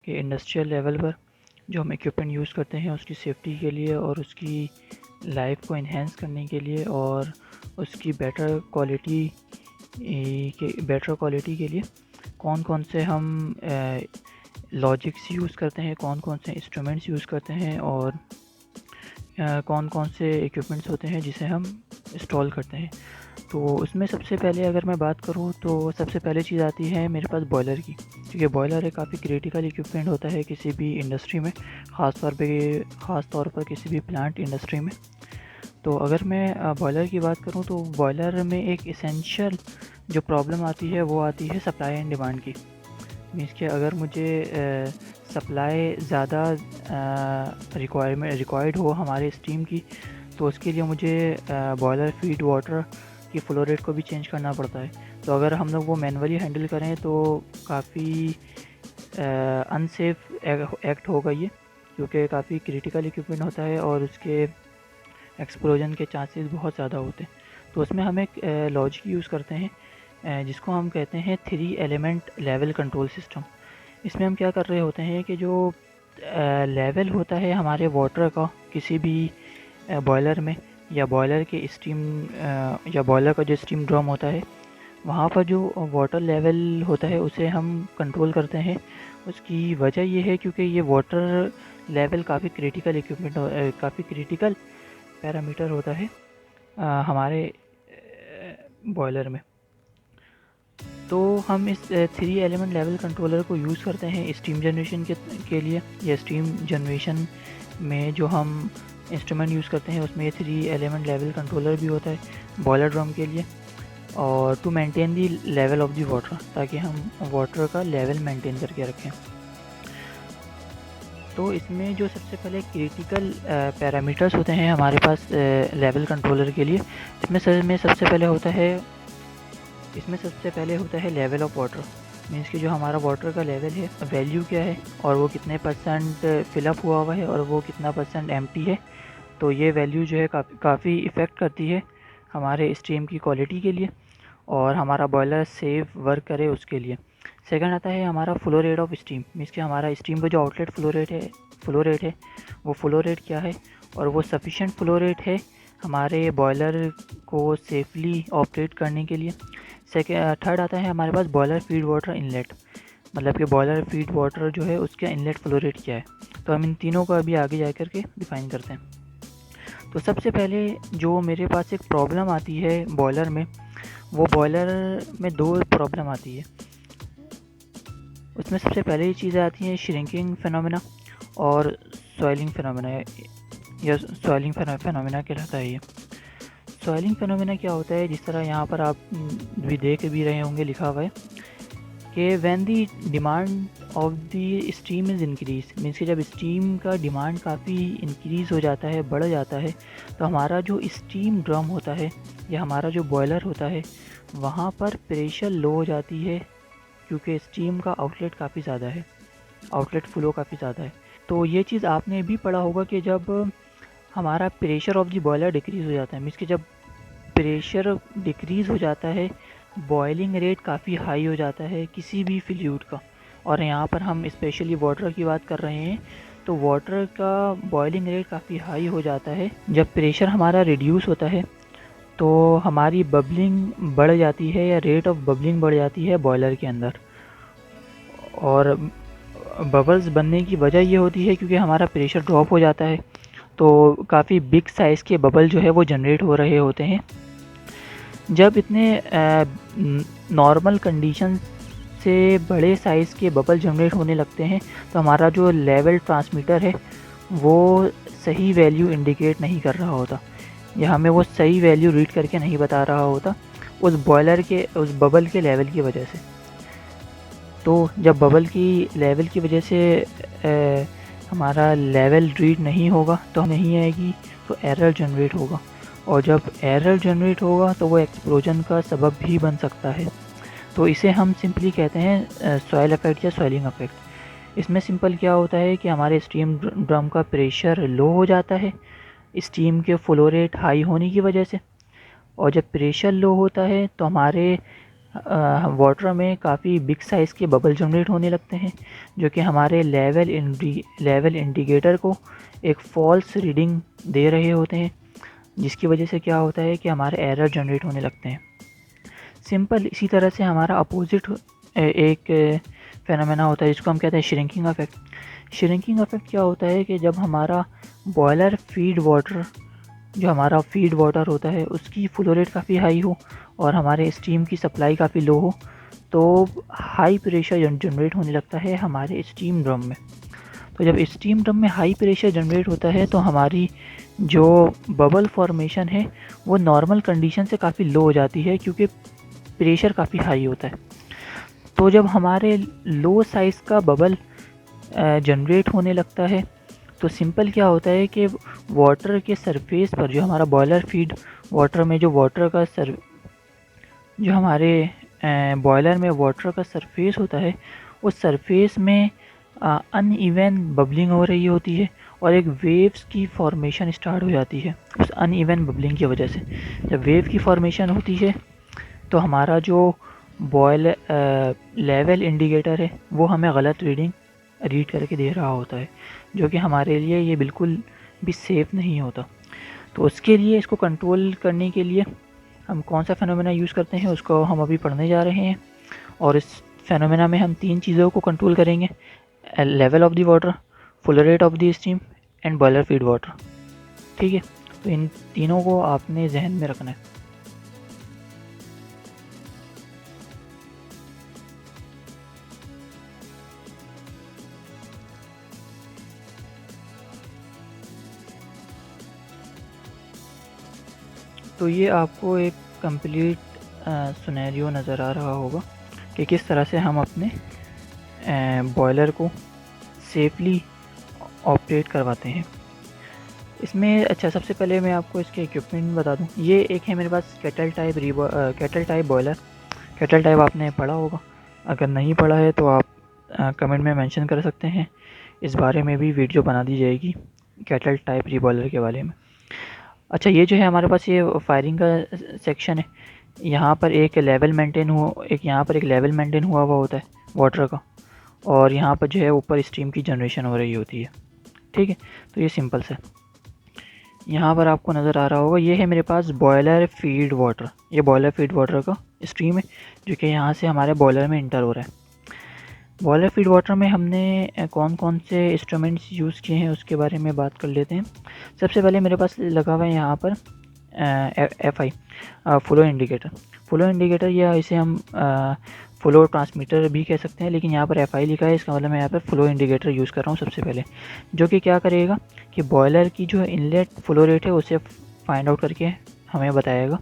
कि industrial level पर जो हम इक्विपमेंट यूज़ करते हैं उसकी सेफ्टी के लिए और उसकी लाइफ को इन्हेंस करने के लिए और उसकी बेटर क्वालिटी के लिए कौन कौन से हम लॉजिक्स यूज़ करते हैं, कौन कौन से इंस्ट्रूमेंट्स यूज़ करते हैं और कौन कौन से इक्विपमेंट्स होते हैं जिसे हम इंस्टॉल करते हैं। तो उसमें सबसे पहले अगर मैं बात करूँ तो सबसे पहले चीज़ आती है मेरे पास बॉयलर की, क्योंकि बॉयलर एक काफ़ी क्रिटिकल इक्विपमेंट होता है किसी भी इंडस्ट्री में, ख़ास तौर पर किसी भी प्लांट इंडस्ट्री में। तो अगर मैं बॉयलर की बात करूँ तो बॉयलर में एक इसेंशियल जो प्रॉब्लम आती है वो आती है सप्लाई एंड डिमांड की। मीन्स कि अगर मुझे सप्लाई ज़्यादा रिक्वायर्ड हो हमारे स्टीम की, तो उसके लिए मुझे बॉयलर फीड वाटर की फ्लो रेट को भी चेंज करना पड़ता है। तो अगर हम लोग वो मैनुअली हैंडल करें तो काफ़ी अनसेफ एक्ट होगा ये, क्योंकि काफ़ी क्रिटिकल इक्विपमेंट होता है और उसके एक्सप्लोजन के चांसेस बहुत ज़्यादा होते हैं। तो उसमें हम एक लॉजिक यूज़ करते हैं जिसको हम कहते हैं 3 एलिमेंट लेवल कंट्रोल सिस्टम। इसमें हम क्या कर रहे होते हैं कि जो लेवल होता है हमारे वाटर का किसी भी बॉयलर में या बॉयलर के स्टीम या बॉयलर का जो स्टीम ड्रम होता है वहाँ पर जो वाटर लेवल होता है उसे हम कंट्रोल करते हैं। उसकी वजह ये है क्योंकि ये वाटर लेवल काफ़ी क्रिटिकल पैरामीटर होता है हमारे बॉयलर में। तो हम इस 3 एलिमेंट लेवल कंट्रोलर को यूज़ करते हैं स्टीम जनरेशन के लिए, या स्टीम जनरेशन में जो हम इंस्ट्रूमेंट यूज़ करते हैं उसमें ये 3 एलिमेंट लेवल कंट्रोलर भी होता है बॉयलर ड्रम के लिए, और to maintain the level of the water, ताकि हम वाटर का लेवल मेंटेन करके रखें। तो इसमें जो सबसे पहले क्रिटिकल पैरामीटर्स होते हैं हमारे पास लेवल कंट्रोलर के लिए, इसमें सबसे पहले होता है लेवल ऑफ वाटर। मीन्स कि जो हमारा वाटर का लेवल है, वैल्यू क्या है और वो कितने परसेंट फिलअप हुआ है और वो कितना परसेंट एम्प्टी है। तो ये वैल्यू जो है काफ़ी इफ़ेक्ट करती है हमारे स्टीम की क्वालिटी के लिए और हमारा बॉयलर सेफ वर्क करे उसके लिए। सेकंड आता है हमारा flow rate of steam. Means कि हमारा स्टीम का जो आउटलेट फ्लो रेट है वो फ्लो रेट क्या है और वो सफिशेंट फ्लो रेट है हमारे बॉयलर को सेफली ऑपरेट करने के लिए। थर्ड आता है हमारे पास बॉयलर फीड वाटर इनलेट, मतलब कि बॉयलर फीड वाटर जो है उसका इनलेट फ्लो रेट क्या है। तो हम इन तीनों को अभी आगे जा कर के डिफ़ाइन करते हैं। तो सबसे पहले जो मेरे पास एक प्रॉब्लम आती है बॉयलर में, वो बॉयलर में 2 प्रॉब्लम आती है। उसमें सबसे पहले ये चीज़ें आती हैं श्रिंकिंग फिनोमेना और सॉइलिंग फिनोमेना, या सॉइलिंग फिनोमेना कहलाता है ये। सॉइलिंग फिनोमेना क्या होता है, जिस तरह यहाँ पर आप भी देख भी रहे होंगे लिखा हुआ है कि when the demand of the steam is increase. Means कि जब स्टीम का डिमांड काफ़ी इंक्रीज़ हो जाता है, बढ़ जाता है, तो हमारा जो स्टीम ड्रम होता है या हमारा जो बॉयलर होता है वहाँ पर प्रेशर लो हो जाती है, क्योंकि स्टीम का आउटलेट काफ़ी ज़्यादा है, आउटलेट फ्लो काफ़ी ज़्यादा है। तो ये चीज़ आपने भी पढ़ा होगा कि जब हमारा pressure of the boiler decrease हो जाता है, मीन्स कि जब प्रेशर डिक्रीज़ हो जाता है बॉइलिंग रेट काफ़ी हाई हो जाता है किसी भी फ्लूइड का। और यहाँ पर हम स्पेशली वाटर की बात कर रहे हैं, तो वाटर का बॉइलिंग रेट काफ़ी हाई हो जाता है। जब प्रेशर हमारा रिड्यूस होता है तो हमारी बबलिंग बढ़ जाती है या रेट ऑफ बबलिंग बढ़ जाती है बॉयलर के अंदर। और बबल्स बनने की वजह ये होती है क्योंकि हमारा प्रेशर ड्रॉप हो जाता है, तो काफ़ी बिग साइज़ के बबल जो है वो जनरेट हो रहे होते हैं। जब इतने नॉर्मल कंडीशन से बड़े साइज़ के बबल जनरेट होने लगते हैं तो हमारा जो लेवल ट्रांसमीटर है वो सही वैल्यू इंडिकेट नहीं कर रहा होता, या हमें वो सही वैल्यू रीड करके नहीं बता रहा होता उस बबल के लेवल की वजह से। तो जब बबल की लेवल की वजह से हमारा लेवल रीड नहीं होगा तो नहीं आएगी, तो एरर जनरेट होगा, और जब एरर जनरेट होगा तो वो एक्सप्लोजन का सबब भी बन सकता है। तो इसे हम सिंपली कहते हैं सॉइल इफेक्ट या सॉइलिंग इफेक्ट। इसमें सिंपल क्या होता है कि हमारे स्टीम ड्रम का प्रेशर लो हो जाता है स्टीम के फ्लो रेट हाई होने की वजह से, और जब प्रेशर लो होता है तो हमारे वाटर में काफ़ी बिग साइज़ के बबल जनरेट होने लगते हैं, जो कि हमारे लेवल इंडिकेटर को एक फ़ॉल्स रीडिंग दे रहे होते हैं, जिसकी वजह से क्या होता है कि हमारे एरर जनरेट होने लगते हैं। सिंपल इसी तरह से हमारा अपोजिट एक फेनोमेना होता है जिसको हम कहते हैं श्रिंकिंग इफेक्ट। श्रिंकिंग इफेक्ट क्या होता है कि जब हमारा बॉयलर फीड वाटर, जो हमारा फीड वाटर होता है, उसकी फ्लो रेट काफ़ी हाई हो और हमारे स्टीम की सप्लाई काफ़ी लो हो, तो हाई प्रेशर जनरेट होने लगता है हमारे स्टीम ड्रम में। तो जब स्टीम ड्रम में हाई प्रेशर जनरेट होता है तो हमारी जो बबल फॉर्मेशन है वो नॉर्मल कंडीशन से काफ़ी लो हो जाती है, क्योंकि प्रेशर काफ़ी हाई होता है। तो जब हमारे लो साइज़ का बबल जनरेट होने लगता है तो सिंपल क्या होता है कि वाटर के सरफेस पर, जो हमारा बॉयलर फीड वाटर में जो वाटर का जो हमारे बॉयलर में वाटर का सरफेस होता है, उस सरफेस में अनइवन बबलिंग हो रही होती है और एक वेव्स की फॉर्मेशन स्टार्ट हो जाती है उस अनइवन बबलिंग की वजह से। जब वेव की फॉर्मेशन होती है तो हमारा जो लेवल इंडिकेटर है वो हमें गलत रीड करके दे रहा होता है, जो कि हमारे लिए ये बिल्कुल भी सेफ़ नहीं होता। तो उसके लिए, इसको कंट्रोल करने के लिए हम कौन सा फेनोमेना यूज़ करते हैं उसको हम अभी पढ़ने जा रहे हैं। और इस फेनोमेना में हम 3 चीज़ों को कंट्रोल करेंगे: level of the water, flow rate of the steam and boiler feed water. ठीक है, तो इन तीनों को आपने जहन में रखना है। तो ये आपको एक कंप्लीट सिनेरियो नज़र आ रहा होगा कि किस तरह से हम अपने बॉयलर को सेफली ऑपरेट करवाते हैं इसमें। अच्छा, सबसे पहले मैं आपको इसके इक्विपमेंट बता दूं। ये एक है मेरे पास kettle type boiler. Kettle type आपने पढ़ा होगा, अगर नहीं पढ़ा है तो आप कमेंट में मेंशन कर सकते हैं, इस बारे में भी वीडियो बना दी जाएगी केटल टाइप रीबॉयलर के बारे में। अच्छा, ये जो है हमारे पास ये फायरिंग का सेक्शन है। यहाँ पर एक लेवल मेंटेन हुआ हुआ होता है वाटर का, और यहाँ पर जो है ऊपर स्टीम की जनरेशन हो रही होती है। ठीक है, तो ये सिंपल सा यहाँ पर आपको नज़र आ रहा होगा। ये है मेरे पास बॉयलर फीड वाटर। ये बॉयलर फीड वाटर का स्ट्रीम है जो कि यहाँ से हमारे बॉयलर में इंटर हो रहा है। बॉयलर फीड वाटर में हमने कौन कौन से इंस्ट्रूमेंट्स यूज़ किए हैं उसके बारे में बात कर लेते हैं। सबसे पहले मेरे पास लगा हुआ है यहाँ पर FI, flow indicator. Flow indicator या इसे हम फ्लो ट्रांसमीटर भी कह सकते हैं, लेकिन यहाँ पर FI लिखा है, इसका मतलब मैं यहाँ पर फ्लो इंडिकेटर यूज़ कर रहा हूँ सबसे पहले, जो कि क्या करेगा कि बॉयलर की जो इनलेट फ्लो रेट है उसे फाइंड आउट करके हमें बताएगा।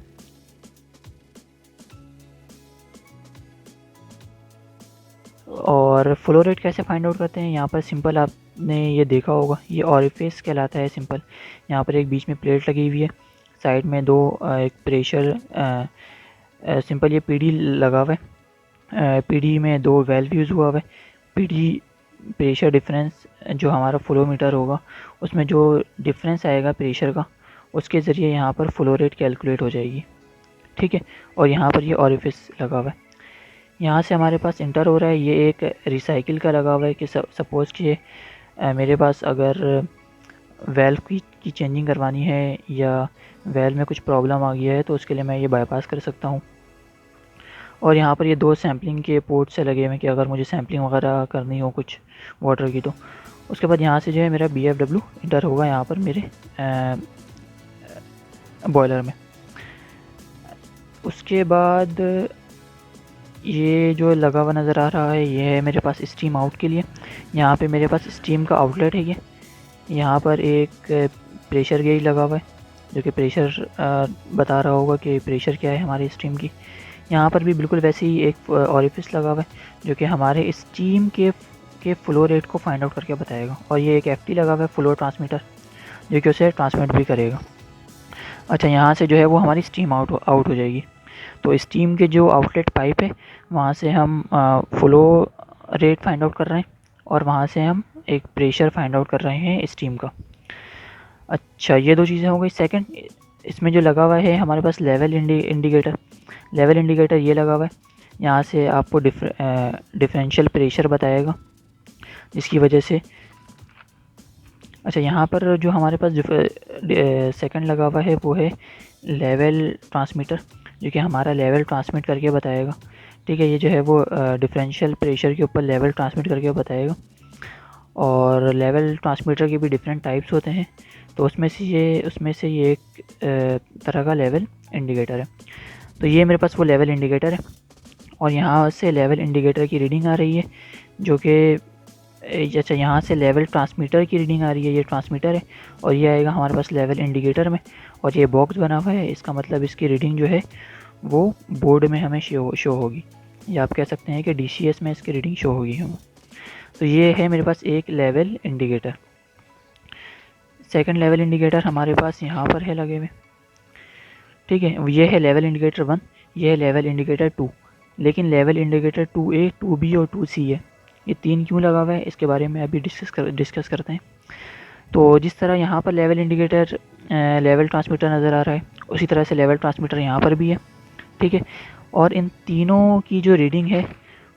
और फ्लो रेट कैसे फाइंड आउट करते हैं, यहाँ पर सिंपल आपने ये देखा होगा, ये ऑरिफिस कहलाता है। सिंपल यहाँ पर एक बीच में प्लेट लगी हुई है, साइड में दो एक प्रेशर, सिंपल ये PD लगा हुआ है। PD में दो वेल्व यूज़ हुआ हुआ है। PD प्रेशर डिफरेंस, जो हमारा फ्लो मीटर होगा उसमें जो डिफरेंस आएगा प्रेशर का, उसके ज़रिए यहाँ पर फ्लो रेट कैलकुलेट हो जाएगी। ठीक है, और यहाँ पर ये ऑरिफिस लगा हुआ है, यहाँ से हमारे पास इंटर हो रहा है। ये एक रिसाइकिल का लगा हुआ है कि सपोज़ कि मेरे पास अगर वेल्व की चेंजिंग करवानी है या वेल्व में कुछ प्रॉब्लम आ गया है तो उसके लिए मैं ये बाईपास कर सकता हूँ। और यहाँ पर ये दो सैम्पलिंग के पोर्ट से लगे हुए हैं कि अगर मुझे सैम्पलिंग वगैरह करनी हो कुछ वाटर की तो। उसके बाद यहाँ से जो है मेरा BFW इंटर होगा यहाँ पर मेरे बॉयलर में। उसके बाद ये जो लगा हुआ नज़र आ रहा है ये है मेरे पास स्टीम आउट के लिए। यहाँ पे मेरे पास स्टीम का आउटलेट है। ये यहाँ पर एक प्रेशर गेज लगा हुआ है जो कि प्रेशर बता रहा होगा कि प्रेशर क्या है हमारी स्टीम की। यहाँ पर भी बिल्कुल वैसे ही एक ऑरिफिस लगा हुआ है जो कि हमारे स्टीम के फ्लो रेट को फाइंड आउट करके बताएगा। और ये एक FT लगा हुआ है, फ्लो ट्रांसमीटर, जो कि उसे ट्रांसमिट भी करेगा। अच्छा, यहाँ से जो है वो हमारी स्टीम आउट हो जाएगी। तो स्टीम के जो आउटलेट पाइप है वहाँ से हम फ्लो रेट फाइंड आउट कर रहे हैं और वहाँ से हम एक प्रेशर फाइंड आउट कर रहे हैं स्टीम का। अच्छा, ये दो चीज़ें हो गई। सेकंड, इसमें जो लगा हुआ है हमारे पास लेवल इंडिकेटर। लेवल इंडिकेटर ये लगा हुआ है। यहाँ से आपको डिफरेंशियल प्रेशर बताएगा, जिसकी वजह से अच्छा यहाँ पर जो हमारे पास सेकंड लगा हुआ है वो है लेवल ट्रांसमीटर, जो कि हमारा लेवल ट्रांसमिट करके बताएगा। ठीक है, ये जो है वो डिफरेंशियल प्रेशर के ऊपर लेवल ट्रांसमिट करके बताएगा। और लेवल ट्रांसमीटर के भी डिफरेंट टाइप्स होते हैं, तो उसमें से ये एक तरह का लेवल इंडिकेटर है। तो ये मेरे पास वो लेवल इंडिकेटर है, और यहाँ से लेवल इंडिकेटर की रीडिंग आ रही है, जो कि अच्छा यहाँ से लेवल ट्रांसमीटर की रीडिंग आ रही है, ये ट्रांसमीटर है, और ये आएगा हमारे पास लेवल इंडिकेटर में, और ये बॉक्स बना हुआ है। इसका मतलब इसकी रीडिंग जो है वो बोर्ड में हमें शो होगी, या आप कह सकते हैं कि DCS में इसकी रीडिंग शो होगी हमें। तो ये है मेरे पास एक level indicator. Second level indicator हमारे पास यहाँ पर है लगे हुए। ठीक है, ये है लेवल इंडिकेटर 1, ये है लेवल इंडिकेटर 2। लेकिन लेवल इंडिकेटर 2A, 2B और 2C है। ये 3 क्यों लगा हुआ है, इसके बारे में अभी डिस्कस करते हैं। तो जिस तरह यहाँ पर लेवल इंडिकेटर लेवल ट्रांसमीटर नज़र आ रहा है, उसी तरह से लेवल ट्रांसमीटर यहाँ पर भी है। ठीक है, और इन तीनों की जो रीडिंग है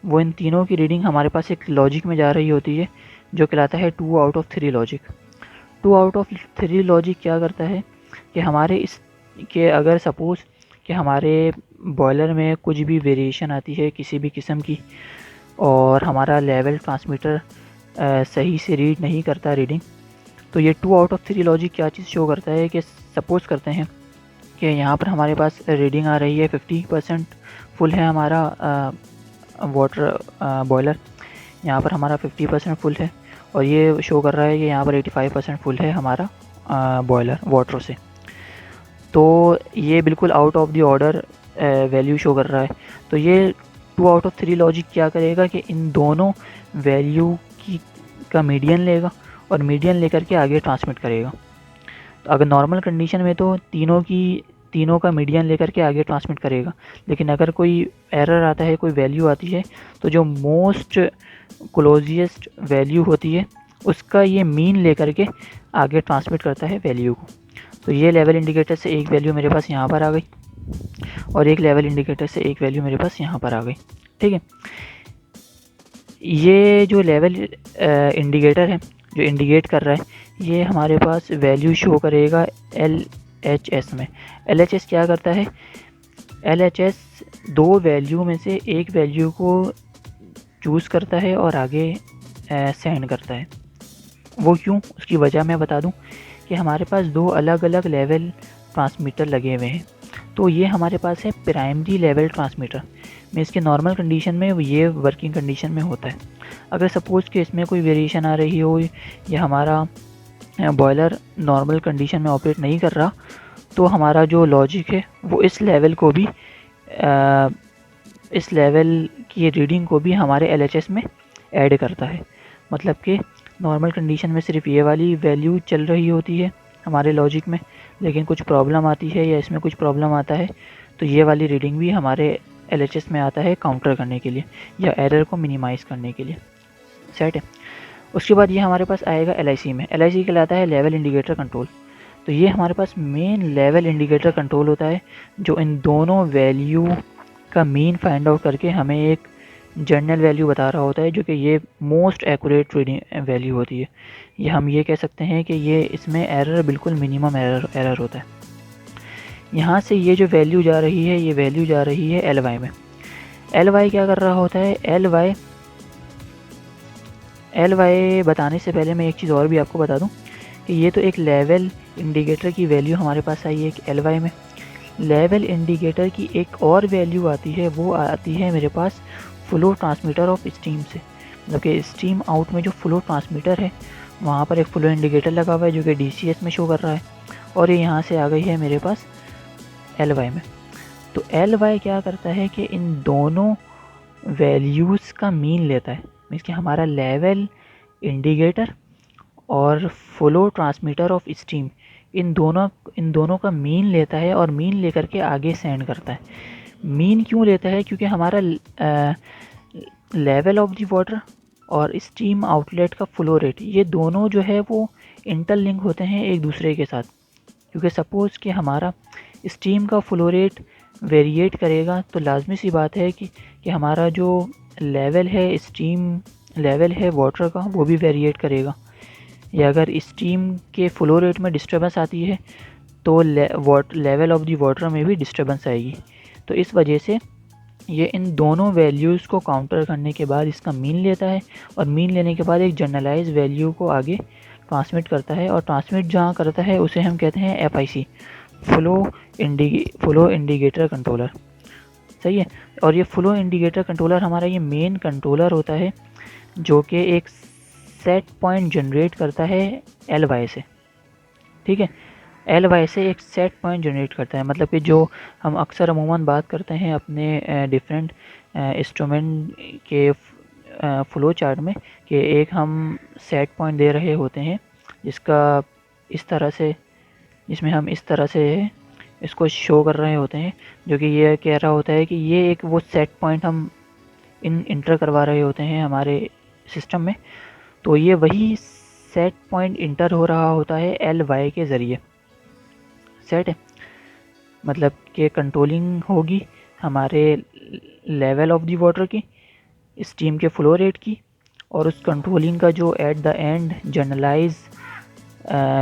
वो इन तीनों की रीडिंग हमारे पास एक लॉजिक में जा रही होती है, जो कहलाता है 2 out of 3 logic. 2 out of 3 logic क्या करता है कि हमारे इस के अगर सपोज़ कि हमारे बॉयलर में कुछ भी वेरिएशन आती है किसी भी किस्म की, और हमारा लेवल ट्रांसमीटर सही से रीड नहीं करता रीडिंग, तो ये 2 आउट ऑफ 3 लॉजिक क्या चीज़ शो करता है कि सपोज़ करते हैं कि यहाँ पर हमारे पास रीडिंग आ रही है 50% फुल है हमारा वाटर बॉयलर, यहाँ पर हमारा 50% फुल है, और ये शो कर रहा है कि यहाँ पर 85% फुल है हमारा बॉयलर वाटर से। तो ये बिल्कुल out of the order value show कर रहा है। तो ये 2 आउट ऑफ 3 लॉजिक क्या करेगा कि इन दोनों वैल्यू का मीडियन लेगा, और मीडियन लेकर के आगे ट्रांसमिट करेगा। तो अगर नॉर्मल कंडीशन में तो तीनों का मीडियन लेकर के आगे ट्रांसमिट करेगा, लेकिन अगर कोई एरर आता है, कोई वैल्यू आती है, तो जो मोस्ट क्लोजिएस्ट वैल्यू होती है उसका ये मीन लेकर के आगे ट्रांसमिट करता है वैल्यू को। तो ये लेवल इंडिकेटर से एक वैल्यू मेरे पास यहाँ पर आ गई, और एक लेवल इंडिकेटर से एक वैल्यू मेरे पास यहाँ पर आ गई। ठीक है, ये जो लेवल इंडिकेटर है जो इंडिकेट कर रहा है, ये हमारे पास वैल्यू शो करेगा LHS में। LHS क्या करता है, LHS 2 वैल्यू में से एक वैल्यू को चूज़ करता है और आगे सेंड करता है। वो क्यों, उसकी वजह मैं बता दूं कि हमारे पास 2 अलग अलग लेवल ट्रांसमीटर लगे हुए हैं। तो ये हमारे पास है प्राइमरी लेवल ट्रांसमीटर में, इसके नॉर्मल कंडीशन में ये वर्किंग कंडीशन में होता है। अगर सपोज़ कि इसमें कोई वेरिएशन आ रही हो, या हमारा बॉयलर नॉर्मल कंडीशन में ऑपरेट नहीं कर रहा, तो हमारा जो लॉजिक है वो इस लेवल को भी इस लेवल की रीडिंग को भी हमारे LHS में ऐड करता है। मतलब कि नॉर्मल कंडीशन में सिर्फ ये वाली वैल्यू चल रही होती है हमारे लॉजिक में, लेकिन कुछ प्रॉब्लम आती है या इसमें कुछ प्रॉब्लम आता है, तो ये वाली रीडिंग भी हमारे LHS में आता है काउंटर करने के लिए या एरर को मिनिमाइज़ करने के लिए। सेट है। उसके बाद ये हमारे पास आएगा LIC में। LIC कहलाता है लेवल इंडिकेटर कंट्रोल। तो ये हमारे पास मेन लेवल इंडिकेटर कंट्रोल होता है, जो इन दोनों वैल्यू का मीन फाइंड आउट करके हमें एक जनरल वैल्यू बता रहा होता है, जो कि ये मोस्ट एक्यूरेट रीडिंग वैल्यू होती है। ये हम ये कह सकते हैं कि ये इसमें एरर बिल्कुल मिनिमम एरर होता है। यहाँ से ये जो वैल्यू जा रही है, ये वैल्यू जा रही है LY में। LY क्या कर रहा होता है, LY बताने से पहले मैं एक चीज़ और भी आपको बता दूं कि ये तो एक लेवल इंडिकेटर की वैल्यू हमारे पास आई है एक LY में। लेवल इंडिकेटर की एक और वैल्यू आती है, वो आती है मेरे पास फ्लो ट्रांसमीटर ऑफ स्टीम से। मतलब कि स्टीम आउट में जो फ्लो ट्रांसमीटर है, वहाँ पर एक फ्लो इंडिकेटर लगा हुआ है जो कि DCS में शो कर रहा है, और ये यहाँ से आ गई है मेरे पास LY में। तो LY क्या करता है कि इन दोनों वैल्यूज़ का मीन लेता है, मीन्स कि हमारा लेवल इंडिकेटर और फ्लो ट्रांसमीटर ऑफ स्टीम इन दोनों का मीन लेता है, और मीन लेकर के आगे सेंड करता है। मीन क्यों लेता है, क्योंकि हमारा लेवल ऑफ द वाटर और स्टीम आउटलेट का फ्लो रेट, ये दोनों जो है वो इंटरलिंक होते हैं एक दूसरे के साथ। क्योंकि सपोज़ कि हमारा स्टीम का फ्लो रेट वेरिएट करेगा तो लाजमी सी बात है कि हमारा जो लेवल है, स्टीम लेवल है वाटर का, वो भी वेरिएट करेगा। या अगर स्टीम के फ्लो रेट में डिस्टर्बेंस आती है तो लेवल ऑफ दी वाटर में भी डिस्टर्बेंस आएगी। तो इस वजह से ये इन दोनों वैल्यूज़ को काउंटर करने के बाद इसका मीन लेता है, और मीन लेने के बाद एक जनरलाइज वैल्यू को आगे ट्रांसमिट करता है, और ट्रांसमिट जहाँ करता है उसे हम कहते हैं FIC, फ्लो इंडिकेटर कंट्रोलर। सही है। और ये फ्लो इंडिकेटर कंट्रोलर हमारा ये मेन कंट्रोलर होता है जो कि एक सेट पॉइंट जनरेट करता है LY से। ठीक है, LY से एक सेट पॉइंट जनरेट करता है। मतलब कि जो हम अक्सर अमूमन बात करते हैं अपने डिफरेंट इंस्ट्रूमेंट के फ्लो चार्ट में कि एक हम सेट पॉइंट दे रहे होते हैं जिसमें हम इस तरह से इसको शो कर रहे होते हैं, जो कि ये कह रहा होता है कि ये एक वो सेट पॉइंट हम इंटर करवा रहे होते हैं हमारे सिस्टम में। तो ये वही सेट पॉइंट इंटर हो रहा होता है LY के ज़रिए। सेट है, मतलब कि कंट्रोलिंग होगी हमारे लेवल ऑफ दी वाटर की, स्टीम के फ्लो रेट की, और उस कंट्रोलिंग का जो at the end generalise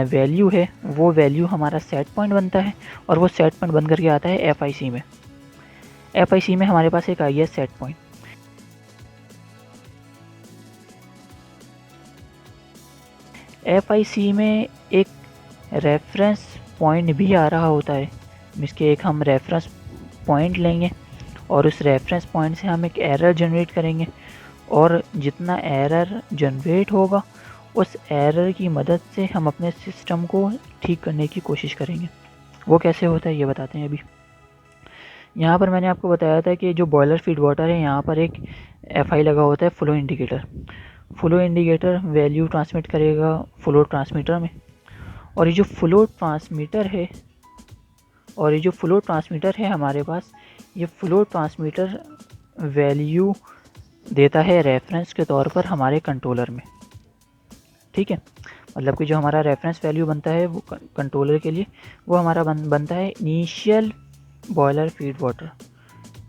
value है वो वैल्यू हमारा सेट पॉइंट बनता है, और वो सेट पॉइंट बन करके आता है FIC में। FIC में हमारे पास एक आई है सेट पॉइंट। FIC में एक रेफरेंस पॉइंट भी आ रहा होता है, जिसके एक हम रेफरेंस पॉइंट लेंगे और उस रेफरेंस पॉइंट से हम एक एरर जनरेट करेंगे, और जितना एरर जनरेट होगा उस एरर की मदद से हम अपने सिस्टम को ठीक करने की कोशिश करेंगे। वो कैसे होता है ये बताते हैं अभी। यहाँ पर मैंने आपको बताया था कि जो बॉयलर फीड वाटर है यहाँ पर एक FI लगा होता है, flow indicator. Flow indicator value transmit करेगा फ्लो ट्रांसमीटर में, और ये जो फ्लो ट्रांसमीटर है हमारे पास, ये फ्लो ट्रांसमीटर वैल्यू देता है रेफरेंस के तौर पर हमारे कंट्रोलर में। ठीक है, मतलब कि जो हमारा रेफरेंस वैल्यू बनता है वो कंट्रोलर के लिए वो हमारा बनता है initial boiler feed water.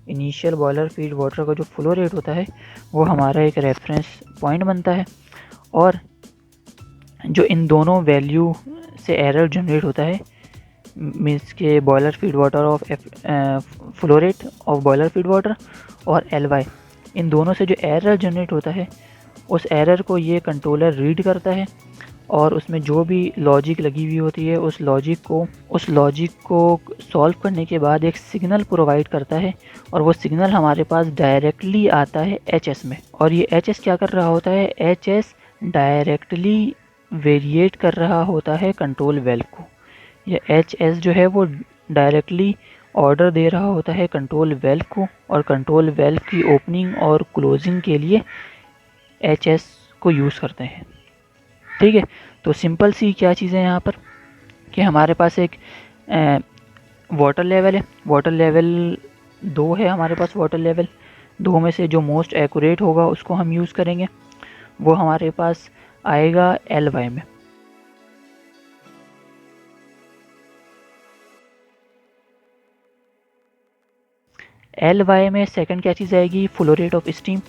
Initial boiler feed water का जो फ्लो रेट होता है वो हमारा एक रेफरेंस पॉइंट बनता है, और जो इन दोनों वैल्यू से एरर जनरेट होता है, मीन्स के boiler feed water of flow rate of boiler feed water और LY, इन दोनों से जो एरर जनरेट होता है उस एरर को ये कंट्रोलर रीड करता है, और उसमें जो भी लॉजिक लगी हुई होती है उस लॉजिक को सॉल्व करने के बाद एक सिग्नल प्रोवाइड करता है, और वो सिग्नल हमारे पास डायरेक्टली आता है HS में। और ये HS क्या कर रहा होता है, HS डायरेक्टली वेरिएट कर रहा होता है कंट्रोल वेल्व को। ये HS जो है वो डायरेक्टली ऑर्डर दे रहा होता है कंट्रोल वेल्व को, और कंट्रोल वेल्व की ओपनिंग और क्लोजिंग के लिए HS को यूज़ करते हैं। ठीक है, तो सिंपल सी क्या चीज़ है यहाँ पर कि हमारे पास एक वाटर लेवल है, वाटर लेवल 2 है हमारे पास। वाटर लेवल 2 में से जो मोस्ट एक्यूरेट होगा उसको हम यूज़ करेंगे, वो हमारे पास आएगा LY में। LY में सेकंड क्या चीज़ आएगी, फ्लो रेट ऑफ स्टीम।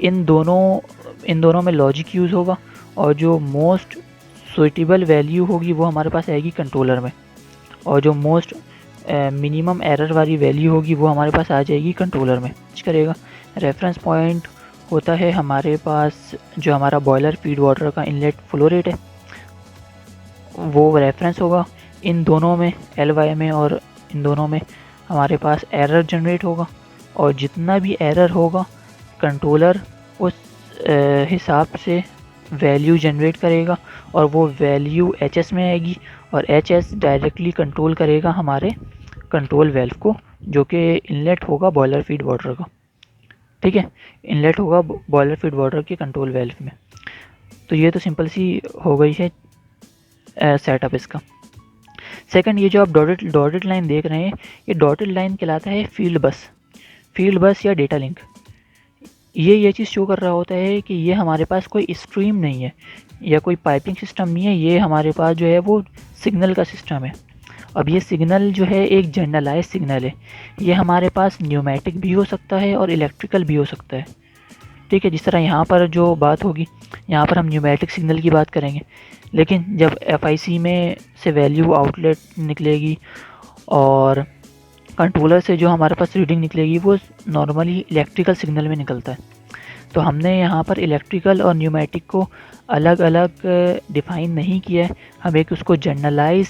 इन दोनों में लॉजिक यूज़ होगा, और जो मोस्ट सुइटेबल वैल्यू होगी वो हमारे पास आएगी कंट्रोलर में, और जो मोस्ट मिनिमम एरर वाली वैल्यू होगी वो हमारे पास आ जाएगी कंट्रोलर में। करेगा रेफरेंस पॉइंट होता है हमारे पास जो हमारा बॉयलर फीड वाटर का इनलेट फ्लो रेट है, वो रेफरेंस होगा इन दोनों में, LY में और इन दोनों में हमारे पास एरर जनरेट होगा, और जितना भी एरर होगा कंट्रोलर उस हिसाब से वैल्यू जनरेट करेगा, और वो वैल्यू HS में आएगी, और HS डायरेक्टली कंट्रोल करेगा हमारे कंट्रोल वेल्व को, जो कि इनलेट होगा बॉयलर फीड वाटर का। ठीक है, इनलेट होगा बॉयलर फीड वाटर के कंट्रोल वेल्व में। तो ये तो सिंपल सी हो गई है सेटअप इसका। सेकंड, ये जो आप डॉटेड लाइन देख रहे हैं, ये डॉटेड लाइन कहलाता है फील्ड बस या डेटा लिंक। ये चीज़ शो कर रहा होता है कि ये हमारे पास कोई स्ट्रीम नहीं है या कोई पाइपिंग सिस्टम नहीं है, ये हमारे पास जो है वो सिग्नल का सिस्टम है। अब ये सिग्नल जो है एक जनरलाइज सिग्नल है, ये हमारे पास न्यूमेटिक भी हो सकता है और इलेक्ट्रिकल भी हो सकता है। ठीक है, जिस तरह यहाँ पर जो बात होगी, यहाँ पर हम न्यूमेटिक सिग्नल की बात करेंगे, लेकिन जब FIC में से वैल्यू आउटलेट निकलेगी और कंट्रोलर से जो हमारे पास रीडिंग निकलेगी वो नॉर्मली इलेक्ट्रिकल सिग्नल में निकलता है। तो हमने यहाँ पर इलेक्ट्रिकल और न्यूमेटिक को अलग अलग डिफ़ाइन नहीं किया है, हम एक उसको जनरलाइज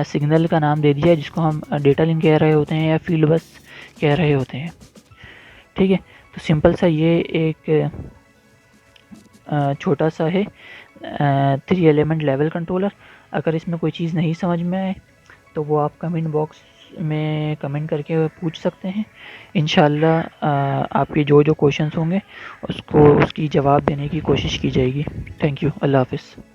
सिग्नल का नाम दे दिया है, जिसको हम डेटा लिंक कह रहे होते हैं या फील्ड बस कह रहे होते हैं। ठीक है, तो सिंपल सा ये एक छोटा सा है 3 एलिमेंट लेवल कंट्रोलर। अगर इसमें कोई चीज़ नहीं समझ में आए तो वो आप कमेंट बॉक्स में कमेंट करके पूछ सकते हैं। इंशाल्लाह आपके जो जो क्वेश्चंस होंगे उसकी जवाब देने की कोशिश की जाएगी। Thank you. अल्लाह हाफ़िज़।